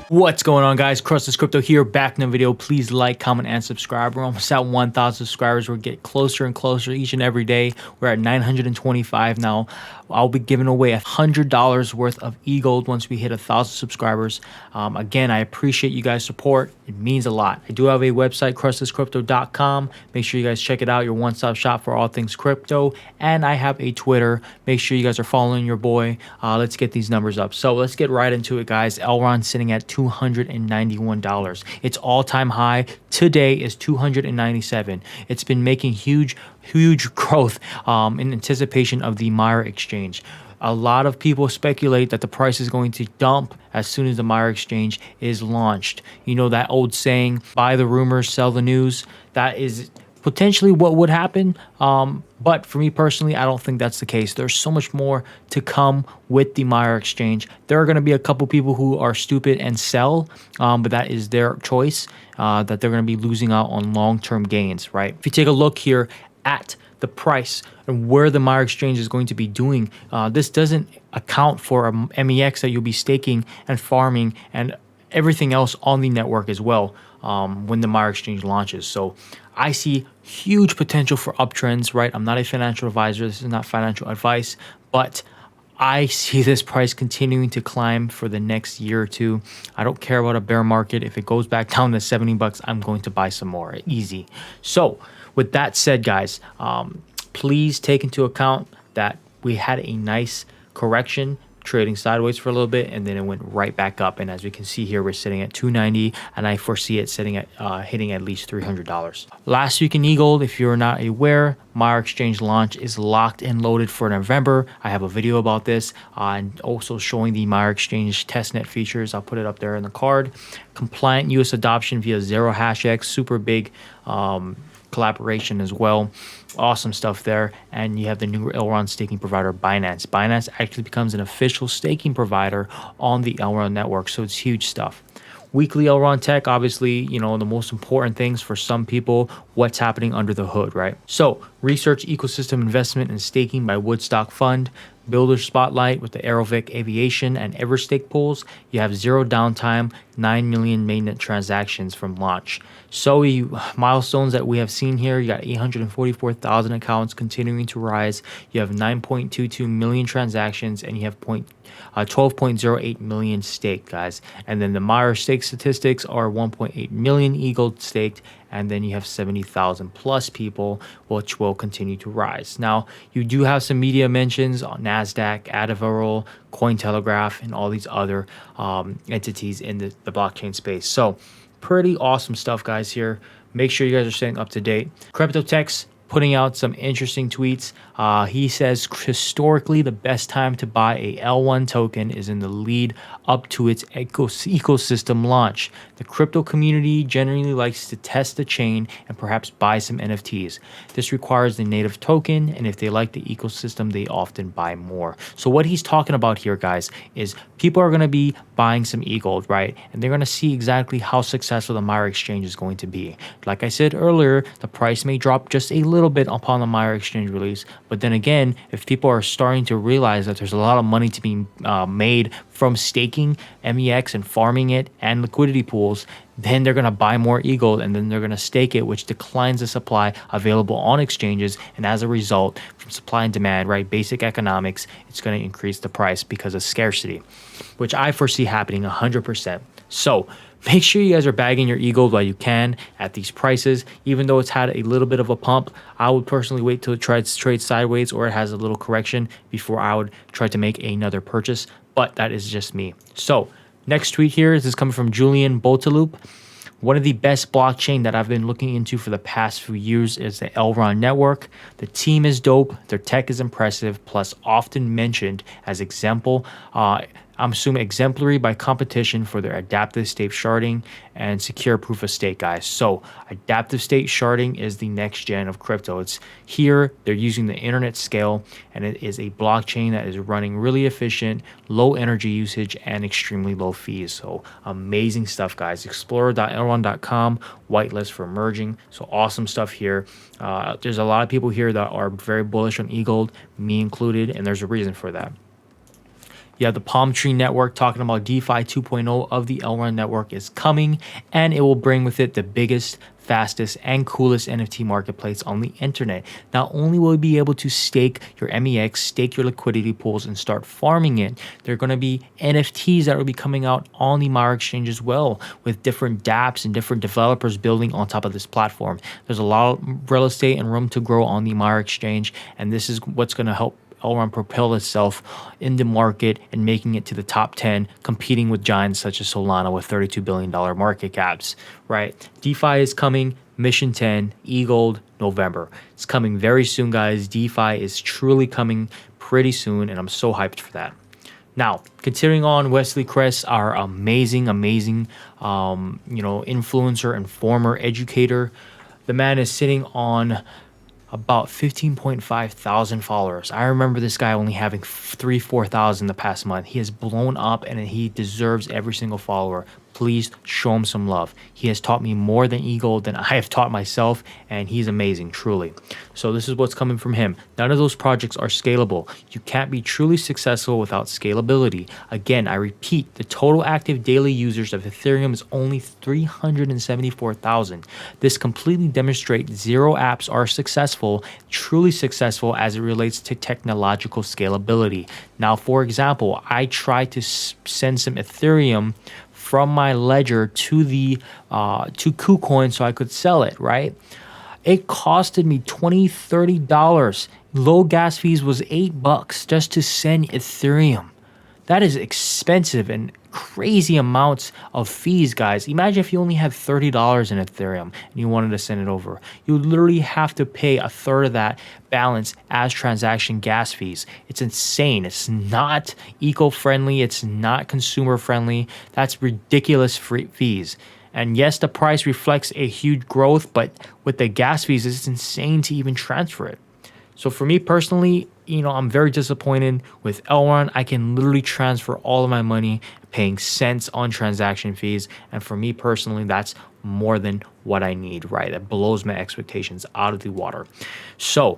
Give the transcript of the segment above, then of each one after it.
What's going on, guys? Crustless Crypto here, back in the video. Please like, comment, and subscribe. We're almost at 1,000 subscribers. We're getting closer and closer each and every day. We're at 925 now. I'll be giving away $100 worth of EGLD once we hit 1,000 subscribers. Again, I appreciate you guys' support. It means a lot. I do have a website, crustlesscrypto.com. Make sure you guys check it out. Your one-stop shop for all things crypto. And I have a Twitter. Make sure you guys are following your boy. Let's get these numbers up. So let's get right into it, guys. Elrond sitting at $291. Its all-time high today is $297. It's been making huge growth in anticipation of the Maiar exchange. A lot of people speculate that the price is going to dump as soon as the Maiar exchange is launched. You know that old saying, buy the rumors, sell the news? That is potentially what would happen. But for me personally, I don't think that's the case. There's so much more to come with the Maiar exchange. There are going to be a couple people who are stupid and sell, but that is their choice, that they're going to be losing out on long-term gains, right? If you take a look here at the price and where the Maiar exchange is going to be doing, this doesn't account for a MEX that you'll be staking and farming and everything else on the network as well when the Maiar exchange launches. So I see huge potential for uptrends, right? I'm not a financial advisor. This is not financial advice, but I see this price continuing to climb for the next year or two. I don't care about a bear market. If it goes back down to 70 bucks, I'm going to buy some more. Easy. So with that said, guys, please take into account that we had a nice correction, trading sideways for a little bit, and then it went right back up. And as we can see here, we're sitting at 290, and I foresee it sitting at hitting at least $300. Last week in EGLD, if you're not aware, Maiar exchange launch is locked and loaded for November. I have a video about this and also showing the Maiar exchange testnet features. I'll put it up there in the card. Compliant US adoption via Zero HashX, super big collaboration as well. Awesome stuff there. And you have the new Elrond staking provider, Binance. Binance actually becomes an official staking provider on the Elrond network, so it's huge stuff. Weekly Elrond tech, obviously, you know, the most important things for some people, what's happening under the hood, right? So research ecosystem investment and staking by Woodstock Fund, Builder Spotlight with the Aerovic Aviation and Everstake pools. You have zero downtime, 9 million mainnet transactions from launch. So milestones that we have seen here, you got 844,000 accounts continuing to rise. You have 9.22 million transactions, and you have 12.08 million staked, guys. And then the Maiar stake statistics are 1.8 million EGLD staked, and then you have 70,000 plus people, which will continue to rise. Now, you do have some media mentions on NASDAQ, Adavoral, Cointelegraph, and all these other entities in the blockchain space. So pretty awesome stuff, guys, here. Make sure you guys are staying up to date. CryptoTech's putting out some interesting tweets. He says historically the best time to buy a L1 token is in the lead up to its ecosystem launch. The crypto community generally likes to test the chain and perhaps buy some NFTs. This requires the native token, and if they like the ecosystem, they often buy more. So what he's talking about here, guys, is people are going to be buying some EGLD, right? And they're going to see exactly how successful the Maiar exchange is going to be. Like I said earlier, the price may drop just a little bit upon the Maiar exchange release, but then again, if people are starting to realize that there's a lot of money to be made from staking MEX and farming it and liquidity pools, then they're going to buy more EGLD, and then they're going to stake it, which declines the supply available on exchanges. And as a result, from supply and demand, right, basic economics, it's going to increase the price because of scarcity, which I foresee happening 100%. So make sure you guys are bagging your EGLD while you can at these prices. Even though it's had a little bit of a pump, I would personally wait till it tries to trade sideways or it has a little correction before I would try to make another purchase. But that is just me. So next tweet here is coming from Julien Bouteloup. One of the best blockchain that I've been looking into for the past few years is the Elrond network. The team is dope, their tech is impressive, plus often mentioned as I'm assuming exemplary by competition for their adaptive state sharding and secure proof of stake, guys. So adaptive state sharding is the next gen of crypto. It's here, they're using the internet scale, and it is a blockchain that is running really efficient, low energy usage, and extremely low fees. So amazing stuff, guys. Explorer.elrond.com, whitelist for merging. So awesome stuff here. There's a lot of people here that are very bullish on EGLD, me included, and there's a reason for that. You have the Palm Tree Network talking about DeFi 2.0 of the Elrond network is coming, and it will bring with it the biggest, fastest, and coolest NFT marketplace on the internet. Not only will you be able to stake your MEX, stake your liquidity pools, and start farming it, there are going to be NFTs that will be coming out on the Maiar exchange as well, with different dApps and different developers building on top of this platform. There's a lot of real estate and room to grow on the Maiar exchange, and this is what's going to help Elrond propel itself in the market and making it to the top 10, competing with giants such as Solana with $32 billion market caps, right? DeFi is coming, Mission 10, EGLD, November. It's coming very soon, guys. DeFi is truly coming pretty soon, and I'm so hyped for that. Now, continuing on, Wesley Kress, our amazing, influencer and former educator. The man is sitting on about 15.5 thousand followers. I remember this guy only having 4,000 the past month. He has blown up and he deserves every single follower. Please show him some love. He has taught me more than EGLD than I have taught myself, and he's amazing, truly. So this is what's coming from him. None of those projects are scalable. You can't be truly successful without scalability. Again, I repeat, the total active daily users of Ethereum is only 374,000. This completely demonstrates zero apps are successful, truly successful as it relates to technological scalability. Now, for example, I tried to send some Ethereum from my ledger to the to KuCoin so I could sell it, right? It costed me $20-$30. Low gas fees was $8 just to send Ethereum. That is expensive and crazy amounts of fees, guys. Imagine if you only had $30 in Ethereum and you wanted to send it over. You would literally have to pay a third of that balance as transaction gas fees. It's insane. It's not eco-friendly. It's not consumer-friendly. That's ridiculous fees. And yes, the price reflects a huge growth, but with the gas fees, it's insane to even transfer it. So for me personally, I'm very disappointed with Elrond. I can literally transfer all of my money, paying cents on transaction fees. And for me personally, that's more than what I need, right? That blows my expectations out of the water. So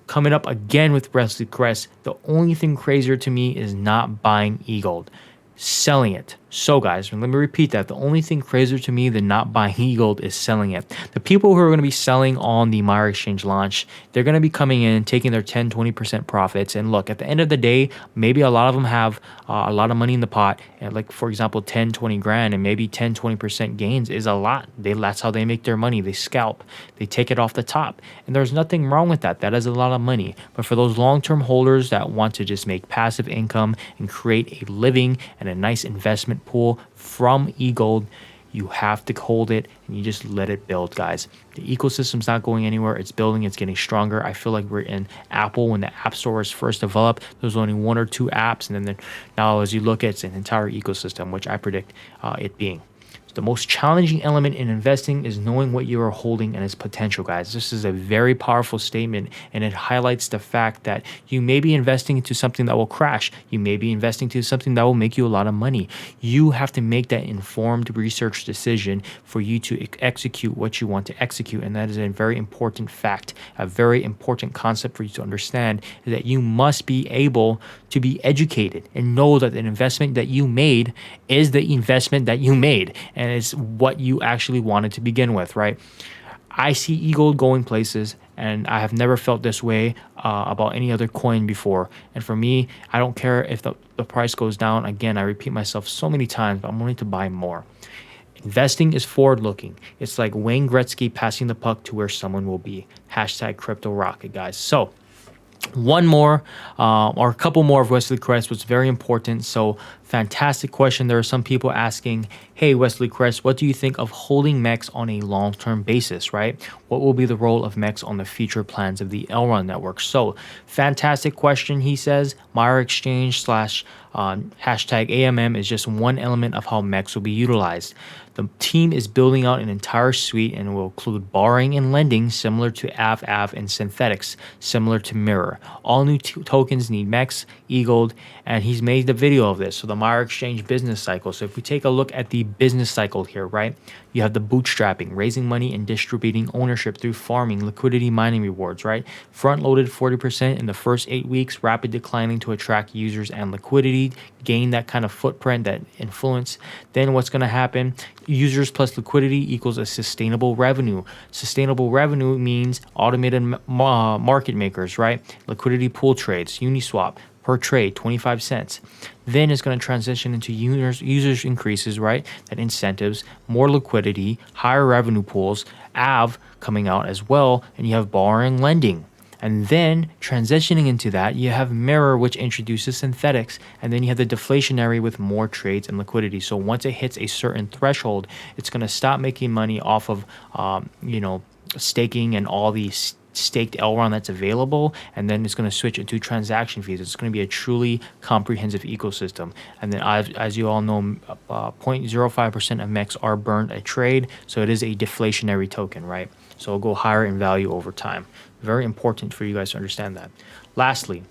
coming up again with Wesley Kress, the only thing crazier to me is not buying EGLD, selling it. So guys, let me repeat that. The only thing crazier to me than not buying EGLD is selling it. The people who are going to be selling on the Maiar exchange launch, they're going to be coming in, taking their 10-20% profits. And look, at the end of the day, maybe a lot of them have a lot of money in the pot. And like, for example, 10-20 grand, and maybe 10-20% gains is a lot. That's how they make their money. They scalp. They take it off the top. And there's nothing wrong with that. That is a lot of money. But for those long-term holders that want to just make passive income and create a living and a nice investment pool from EGLD, you have to hold it and you just let it build, guys. The ecosystem's not going anywhere. It's building. It's getting stronger. I feel like we're in Apple when the App Store was first developed. There was only 1 or 2 apps, and then now as you look at it's an entire ecosystem, which I predict it being. The most challenging element in investing is knowing what you are holding and its potential, guys. This is a very powerful statement, and it highlights the fact that you may be investing into something that will crash. You may be investing into something that will make you a lot of money. You have to make that informed research decision for you to execute what you want to execute, and that is a very important fact, a very important concept for you to understand, is that you must be able to be educated and know that an investment that you made is the investment that you made, and it's what you actually wanted to begin with, right? I see EGLD going places, and I have never felt this way about any other coin before. And for me, I don't care if the price goes down. Again, I repeat myself so many times, but I'm willing to buy more. Investing is forward-looking. It's like Wayne Gretzky passing the puck to where someone will be. Hashtag crypto rocket, guys. So one more or a couple more of Wesley Kress was very important. So fantastic question. There are some people asking, hey, Wesley Kress, what do you think of holding MEX on a long-term basis, right? What will be the role of MEX on the future plans of the Elrond network? So fantastic question. He says Maiar exchange / hashtag AMM is just one element of how MEX will be utilized. The team is building out an entire suite and will include borrowing and lending similar to AV, and synthetics similar to Mirror. All new tokens need MEX, EGLD, and he's made the video of this. So the Maiar exchange business cycle. So if we take a look at the business cycle here, right? You have the bootstrapping, raising money and distributing ownership through farming, liquidity mining rewards, right? Front loaded 40% in the first 8 weeks, rapid declining to attract users and liquidity, gain that kind of footprint, that influence. Then what's going to happen? Users plus liquidity equals a sustainable revenue. Sustainable revenue means automated market makers, right? Liquidity pool trades, Uniswap, per trade, 25 cents. Then it's going to transition into users increases, right? That incentives, more liquidity, higher revenue pools, AV coming out as well, and you have borrowing, lending. And then transitioning into that, you have Mirror, which introduces synthetics, and then you have the deflationary with more trades and liquidity. So once it hits a certain threshold, it's going to stop making money off of, staking and all these staked Elrond that's available, and then it's going to switch into transaction fees. It's going to be a truly comprehensive ecosystem. And then as you all know, 0.05% of MEX are burned a trade, so it is a deflationary token, right? So it'll go higher in value over time. Very important for you guys to understand that. Lastly,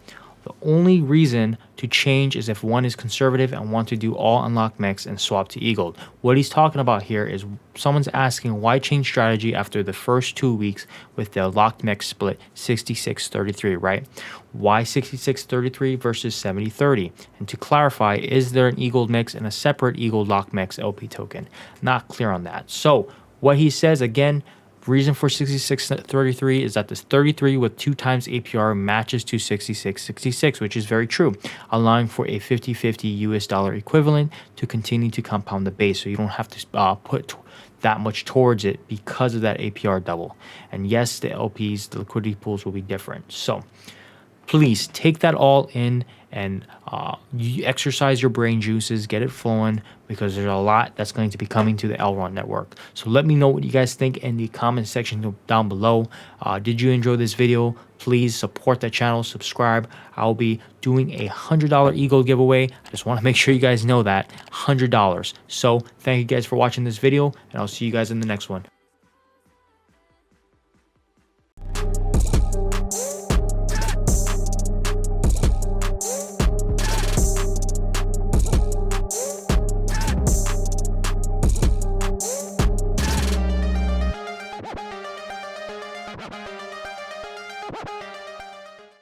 the only reason to change is if one is conservative and want to do all unlock MEX and swap to EGLD. What he's talking about here is someone's asking why change strategy after the first 2 weeks with the locked MEX split 66-33, right? Why 66-33 versus 70-30? And to clarify, is there an EGLD MEX and a separate EGLD locked MEX LP token? Not clear on that. So what he says again, reason for 66-33 is that this 33 with 2 times APR matches to 66-66, which is very true, allowing for a 50-50 US dollar equivalent to continue to compound the base. So you don't have to put that much towards it because of that APR double. And yes, the LPs, the liquidity pools will be different. So please take that all in and you exercise your brain juices, get it flowing, because there's a lot that's going to be coming to the Elrond network. So let me know what you guys think in the comment section down below. Did you enjoy this video? Please support the channel, subscribe. I'll be doing a $100 EGLD giveaway. I just want to make sure you guys know that, $100. So thank you guys for watching this video, and I'll see you guys in the next one.